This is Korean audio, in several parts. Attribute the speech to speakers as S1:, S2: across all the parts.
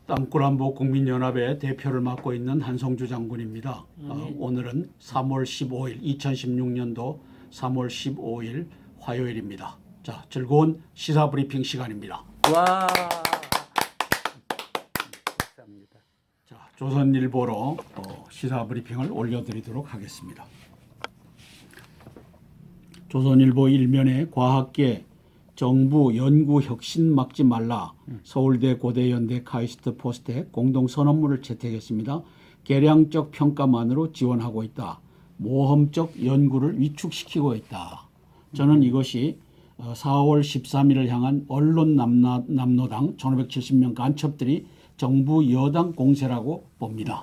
S1: 땅굴안보 국민연합의 대표를 맡고 있는 한성주 장군입니다. 오늘은 3월 15일, 2016년도 3월 15일 화요일입니다. 자, 즐거운 시사 브리핑 시간입니다.
S2: 와. 감사합니다.
S1: 자, 조선일보로 시사 브리핑을 올려드리도록 하겠습니다. 조선일보 일면에 과학계 정부 연구 혁신 막지 말라. 서울대 고대연대 카이스트 포스텍 공동 선언문을 채택했습니다. 계량적 평가만으로 지원하고 있다. 모험적 연구를 위축시키고 있다. 저는 이것이 4월 13일을 향한 언론 남노당 1570명 간첩들이 정부 여당 공세라고 봅니다.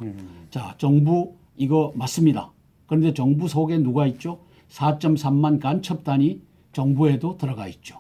S1: 자, 정부 이거 맞습니다. 그런데 정부 속에 누가 있죠? 4.3만 간첩단이 정부에도 들어가 있죠.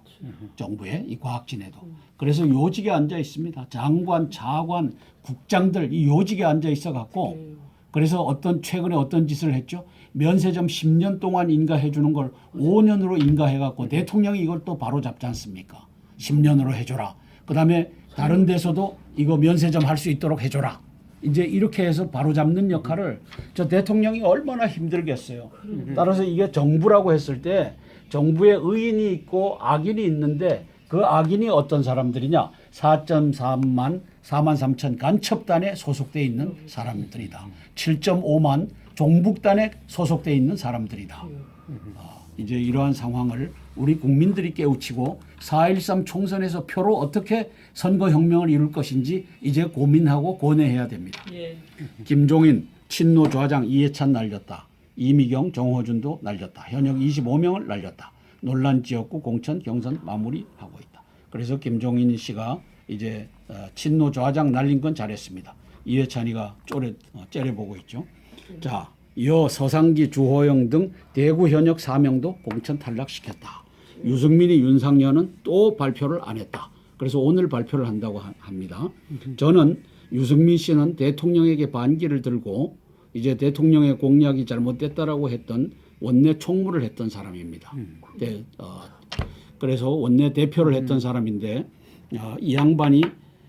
S1: 정부의 이 과학진에도. 그래서 요직에 앉아 있습니다. 장관, 차관, 국장들 이 요직에 앉아 있어 갖고 그래서 최근에 어떤 짓을 했죠? 면세점 10년 동안 인가해 주는 걸 5년으로 인가해 갖고 대통령이 이걸 또 바로 잡지 않습니까? 10년으로 해줘라. 그다음에 다른 데서도 이거 면세점 할 수 있도록 해줘라. 이제 이렇게 해서 바로 잡는 역할을 저 대통령이 얼마나 힘들겠어요. 따라서 이게 정부라고 했을 때 정부에 의인이 있고 악인이 있는데 그 악인이 어떤 사람들이냐? 4.4만 4만 3천 간첩단에 소속돼 있는 사람들이다. 7.5만 종북단에 소속돼 있는 사람들이다. 이제 이러한 상황을 우리 국민들이 깨우치고 4.13 총선에서 표로 어떻게 선거혁명을 이룰 것인지 이제 고민하고 고뇌해야 됩니다.
S3: 예.
S1: 김종인, 친노 좌장 이해찬 날렸다. 이미경, 정호준도 날렸다. 현역 25명을 날렸다. 논란 지역구 공천 경선 마무리하고 있다. 그래서 김종인 씨가 이제 친노 좌장 날린 건 잘했습니다. 이해찬이가 째려보고 있죠. 자, 이어 서상기, 주호영 등 대구 현역 4명도 공천 탈락시켰다. 유승민이 윤상현은 또 발표를 안 했다. 그래서 오늘 발표를 한다고 합니다. 저는 유승민 씨는 대통령에게 반기를 들고 이제 대통령의 공약이 잘못됐다라고 했던 원내 총무를 했던 사람입니다. 그래서 원내 대표를 했던 사람인데 이 양반이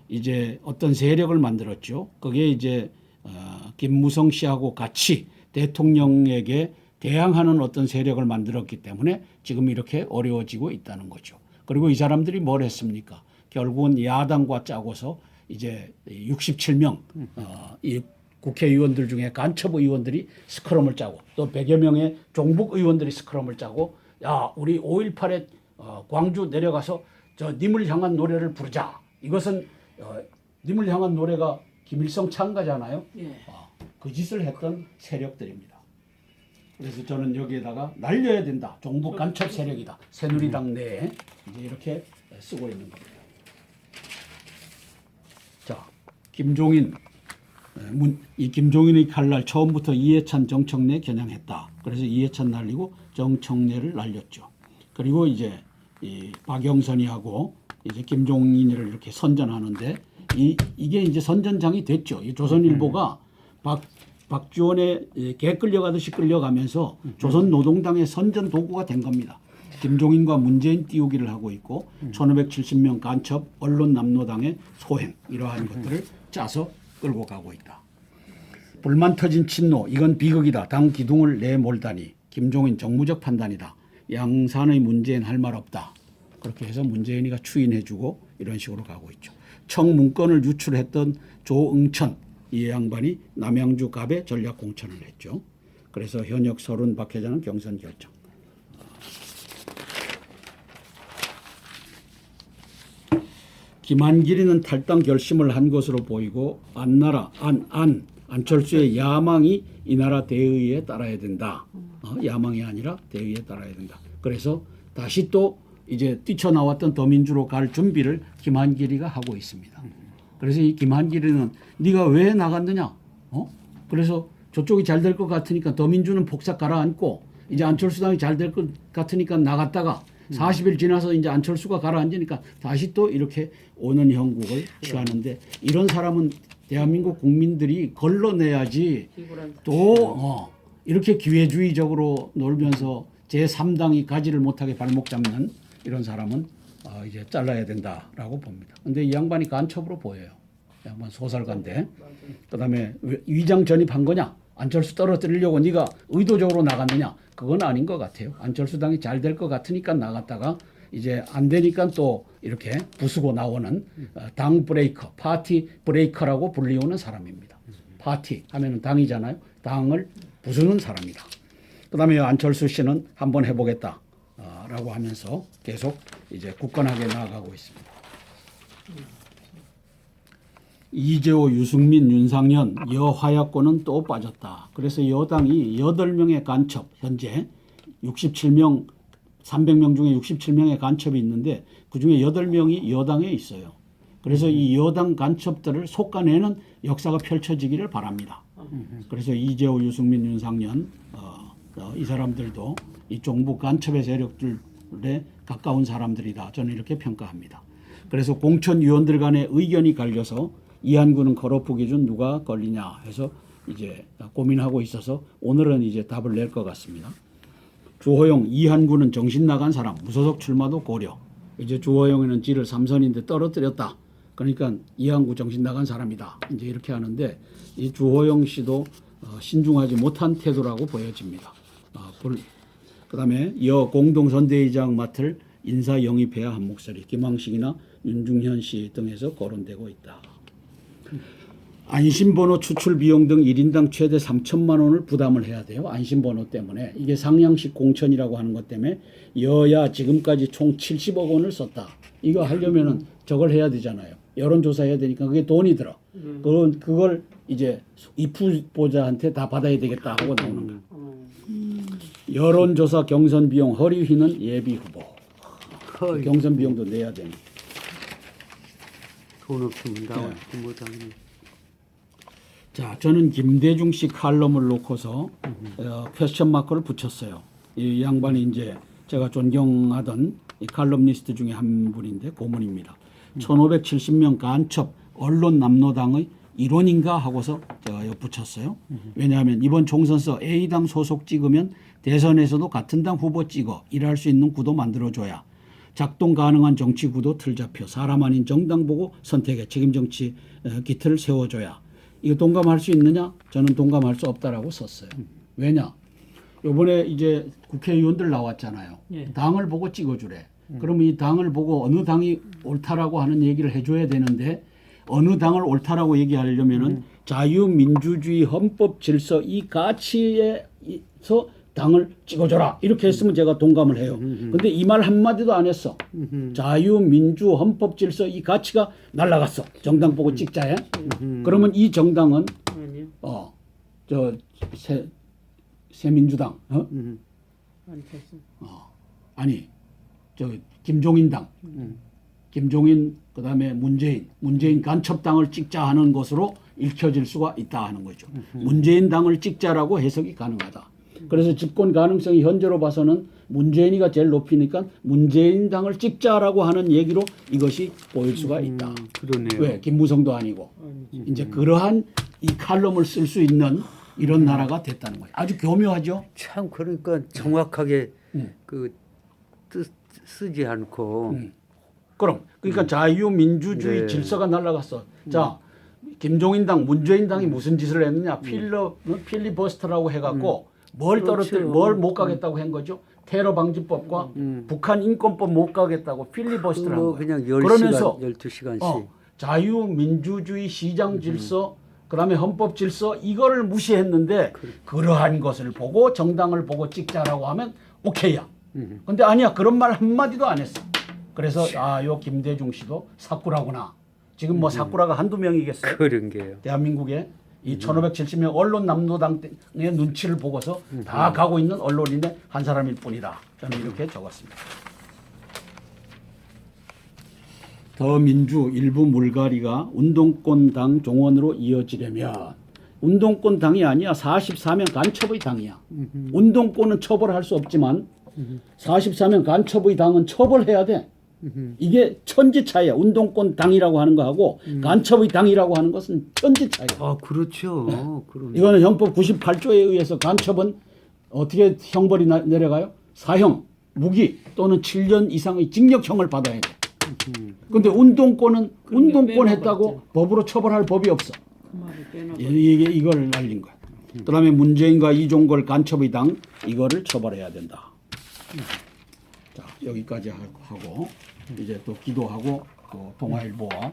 S1: 이제 어떤 세력을 만들었죠. 그게 이제 김무성 씨하고 같이 대통령에게 대항하는 어떤 세력을 만들었기 때문에 지금 이렇게 어려워지고 있다는 거죠. 그리고 이 사람들이 뭘 했습니까? 결국은 야당과 짜고서 이제 67명 이 국회의원들 중에 간첩 의원들이 스크럼을 짜고 또 100여 명의 종북 의원들이 스크럼을 짜고 야, 우리 5.18에 광주 내려가서 저 님을 향한 노래를 부르자. 이것은 님을 향한 노래가 김일성 찬가잖아요.
S3: 예.
S1: 그 짓을 했던 세력들입니다. 그래서 저는 여기에다가 날려야 된다. 종북 간첩 세력이다. 새누리당 내에 이제 이렇게 쓰고 있는 겁니다. 자, 김종인. 이 김종인의 칼날 처음부터 이해찬 정청래 겨냥했다. 그래서 이해찬 날리고 정청래를 날렸죠. 그리고 이제 이 박영선이하고 이제 김종인을 이렇게 선전하는데 이게 이제 선전장이 됐죠. 이 조선일보가 박지원의 개 끌려가듯이 끌려가면서 조선노동당의 선전 도구가 된 겁니다. 김종인과 문재인 띄우기를 하고 있고 1570명 간첩 언론 남노당의 소행 이러한 것들을 짜서 끌고 가고 있다. 불만 터진 친노 이건 비극이다. 당 기둥을 내몰다니 김종인 정무적 판단이다. 양산의 문재인 할 말 없다. 그렇게 해서 문재인이가 추인해주고 이런 식으로 가고 있죠. 청문건을 유출했던 조응천 이 양반이 남양주 갑에 전략 공천을 했죠. 그래서 현역 30 박 회장은 경선 결정. 김한길이는 탈당 결심을 한 것으로 보이고 안철수의 야망이 이 나라 대의에 따라야 된다. 야망이 아니라 대의에 따라야 된다. 그래서 다시 또 이제 뛰쳐나왔던 더민주로 갈 준비를 김한길이가 하고 있습니다. 그래서 이 김한길이는 네가 왜 나갔느냐? 그래서 저쪽이 잘 될 것 같으니까 더민주는 폭삭 가라앉고 이제 안철수당이 잘 될 것 같으니까 나갔다가 40일 지나서 이제 안철수가 가라앉으니까 다시 또 이렇게 오는 형국을 취하는데 이런 사람은 대한민국 국민들이 걸러내야지 또 이렇게 기회주의적으로 놀면서 제3당이 가지를 못하게 발목 잡는 이런 사람은 이제 잘라야 된다라고 봅니다. 근데 이 양반이 간첩으로 보여요. 양반 소설가인데 그다음에 위장 전입한 거냐? 안철수 떨어뜨리려고 네가 의도적으로 나갔느냐? 그건 아닌 것 같아요. 안철수 당이 잘 될 것 같으니까 나갔다가 이제 안 되니까 또 이렇게 부수고 나오는 당 브레이커, 파티 브레이커라고 불리우는 사람입니다. 파티 하면은 당이잖아요. 당을 부수는 사람이다. 그다음에 안철수 씨는 한번 해보겠다라고 하면서 계속 이제 굳건하게 나아가고 있습니다. 이재호, 유승민, 윤상현, 여화야권은 또 빠졌다. 그래서 여당이 8명의 간첩, 현재 67명, 300명 중에 67명의 간첩이 있는데 그중에 8명이 여당에 있어요. 그래서 이 여당 간첩들을 솎아내는 역사가 펼쳐지기를 바랍니다. 그래서 이재호, 유승민, 윤상현 이 사람들도 이 정부 간첩의 세력들에 가까운 사람들이다. 저는 이렇게 평가합니다. 그래서 공천위원들 간의 의견이 갈려서 이한구는 컷오프 기준 누가 걸리냐 해서 이제 고민하고 있어서 오늘은 이제 답을 낼 것 같습니다. 주호영, 이한구는 정신 나간 사람, 무소속 출마도 고려. 이제 주호영은 지를 3선인데 떨어뜨렸다. 그러니까 이한구 정신 나간 사람이다. 이제 이렇게 하는데 이 주호영 씨도 신중하지 못한 태도라고 보여집니다. 그다음에 여 공동선대위장 맡을 인사 영입해야 한 목소리 김황식이나 윤중현 씨 등에서 거론되고 있다. 안심번호 추출 비용 등 1인당 최대 3천만 원을 부담을 해야 돼요. 안심번호 때문에. 이게 상향식 공천이라고 하는 것 때문에 여야 지금까지 총 70억 원을 썼다. 이거 하려면은 저걸 해야 되잖아요. 여론조사 해야 되니까 그게 돈이 들어. 그걸 이제 입후보자한테 다 받아야 되겠다 하고 나오는 거야. 여론조사 경선 비용 허리 휘는 예비 후보. 경선 비용도 내야 됩니다.
S2: 돈 없으면 나오지 못하는.
S1: 자, 저는 김대중 씨 칼럼을 놓고서 퀘스천 마크를 붙였어요. 이 양반이 이제 제가 존경하던 이 칼럼니스트 중에 한 분인데 고문입니다. 1570명 간첩 언론 남노당의 일원인가 하고서 제가 여기 붙였어요. 왜냐하면 이번 총선서 A당 소속 찍으면 대선에서도 같은 당 후보 찍어 일할 수 있는 구도 만들어줘야 작동 가능한 정치 구도 틀 잡혀 사람 아닌 정당 보고 선택에 책임 정치 기틀을 세워줘야. 이거 동감할 수 있느냐? 저는 동감할 수 없다라고 썼어요. 왜냐? 이번에 이제 국회의원들 나왔잖아요.
S3: 예.
S1: 당을 보고 찍어주래. 그러면 이 당을 보고 어느 당이 옳다라고 하는 얘기를 해줘야 되는데 어느 당을 옳다라고 얘기하려면은 자유민주주의 헌법 질서 이 가치에서 당을 찍어줘라 이렇게 했으면 제가 동감을 해요. 근데 이 말 한마디도 안 했어. 자유민주 헌법 질서 이 가치가 날라갔어. 정당 보고 찍자에. 그러면 이 정당은
S3: 아니요.
S1: 새민주당
S3: 안철수.
S1: 아니 저 김종인당 김종인 그다음에 문재인 간첩당을 찍자 하는 것으로 읽혀질 수가 있다 하는 거죠. 문재인 당을 찍자라고 해석이 가능하다. 그래서 집권 가능성이 현재로 봐서는 문재인이가 제일 높이니까 문재인 당을 찍자라고 하는 얘기로 이것이 보일 수가 있다.
S2: 그러네요.
S1: 왜? 김무성도 아니고. 이제 그러한 이 칼럼을 쓸 수 있는 이런 나라가 됐다는 거예요. 아주 교묘하죠.
S2: 참 그러니까 정확하게 그 쓰지 않고
S1: 그럼 그러니까 자유민주주의
S2: 네.
S1: 질서가 날아갔어. 자, 김종인당, 문재인당이 무슨 짓을 했느냐? 필리버스터라고 해갖고 뭘 떨어뜨려, 뭘 못 가겠다고 한 거죠? 테러 방지법과 북한 인권법 못 가겠다고 필리버스터를 한 거예요.
S2: 그냥
S1: 그러면서
S2: 12시간씩
S1: 자유민주주의 시장 질서, 그다음에 헌법 질서 이거를 무시했는데 그러한 것을 보고 정당을 보고 찍자라고 하면 오케이야. 근데 아니야 그런 말 한마디도 안 했어. 그래서 요 김대중 씨도 사쿠라구나. 지금 뭐 사쿠라가 한두 명이겠어요?
S2: 그런 게요.
S1: 대한민국에 이 1570명 언론 남노당의 눈치를 보고서 다 가고 있는 언론인의 한 사람일 뿐이다. 저는 이렇게 적었습니다. 더민주 일부 물갈이가 운동권당 종원으로 이어지려면 운동권당이 아니야. 44명 간첩의 당이야. 운동권은 처벌할 수 없지만 44명 간첩의 당은 처벌해야 돼. 이게 천지 차이야. 운동권 당이라고 하는 거하고 간첩의 당이라고 하는 것은 천지 차이야.
S2: 아 그렇죠. 그럼
S1: 이거는 헌법 98조에 의해서 간첩은 어떻게 형벌이 내려가요? 사형, 무기 또는 7년 이상의 징역형을 받아야 돼. 근데 운동권은
S3: 그런 게
S1: 운동권
S3: 빼놓은
S1: 했다고
S3: 거
S1: 법으로 처벌할 법이 없어.
S3: 그 말을 빼놓고
S1: 이게 이걸 날린 거야. 그다음에 문재인과 이종걸 간첩의당 이거를 처벌해야 된다. 자 여기까지 하고 이제 또 기도하고 또 동아일보와